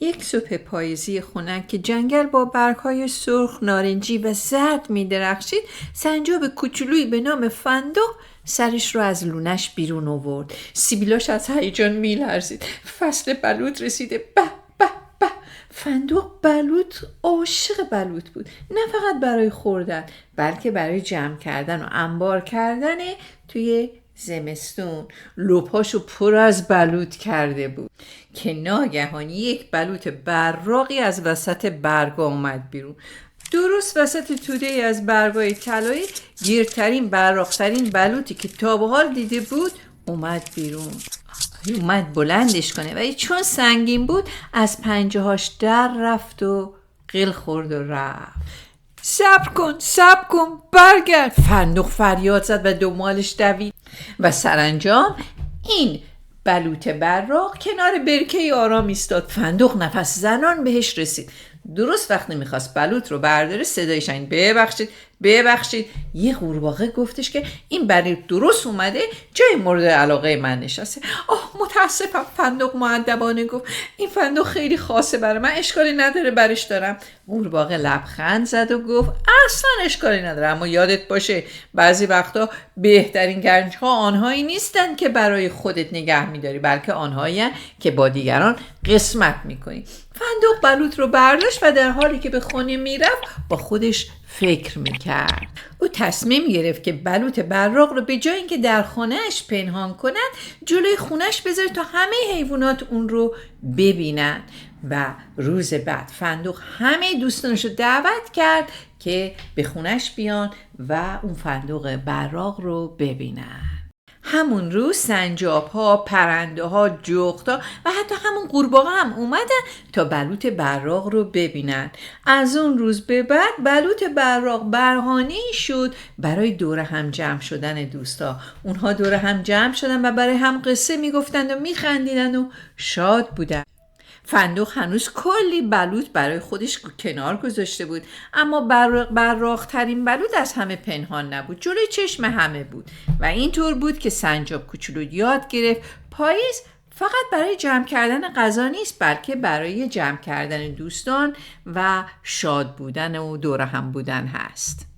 یک صبح پاییزی خنک که جنگل با برگ‌های سرخ، نارنجی و زرد می‌درخشید، سنجاب کوچولویی به نام فندق سرش رو از لونش بیرون آورد. سیبیلاش از هیجان می‌لرزید. فصل بلوط رسیده. به به به! فندق بلوط عاشق بلوط بود، نه فقط برای خوردن بلکه برای جمع کردن و انبار کردن توی زمستون. لپاشو پر از بلوط کرده بود که ناگهان یک بلوط براقی از وسط برگا اومد بیرون. درست وسط توده از برگای طلایی، گیرترین براقترین بلوطی که تا به حال دیده بود اومد بیرون. اومد بلندش کنه ولی چون سنگین بود از پنجه‌هاش در رفت و قل خورد و رفت. صبر کن برگرد! فندق فریاد زد و دنبالش دوید و سرانجام این بلوط براق کنار برکه آرام ایستاد. فندق نفس زنان بهش رسید. درست وقتی میخواست بلوط رو برداره صدای شنید ببخشید. یه قورباغه گفتش که این بلوط درست اومده جای مورد علاقه من نشسته. متاسفم، فندق مؤدبانه گفت. این فندق خیلی خاصه برای من، اشکالی نداره برش دارم. قورباغه لبخند زد و گفت اصلا اشکالی نداره، اما یادت باشه بعضی وقتا بهترین گنج ها آنهایی نیستن که برای خودت نگه میداری، بلکه آنهایی که با دیگران قسمت میکنی. فندق بلوط رو برداشت و در حالی که به خونه میرفت با خودش فکر میکرد. او تصمیم گرفت که بلوط براق رو به جای اینکه در خونهش پنهان کند جلوی خونهش بذاره تا همه حیوانات اون رو ببینن. و روز بعد فندق همه دوستانش رو دعوت کرد که به خونهش بیان و اون فندق براق رو ببینن. همون روز سنجاب‌ها، پرنده‌ها، جغدها و حتی همون قورباغه هم اومدن تا بلوط براق رو ببینن. از اون روز به بعد بلوط براق بهانه‌ای شد برای دور هم جمع شدن دوستا. اونها دور هم جمع شدن و برای هم قصه میگفتند و میخندیدن و شاد بودن. فندق هنوز کلی بلوط برای خودش کنار گذاشته بود، اما براق‌ترین بلوط از همه پنهان نبود، جلوی چشم همه بود. و اینطور بود که سنجاب کوچولو یاد گرفت پاییز فقط برای جمع کردن غذا نیست، بلکه برای جمع کردن دوستان و شاد بودن و دور هم بودن هست.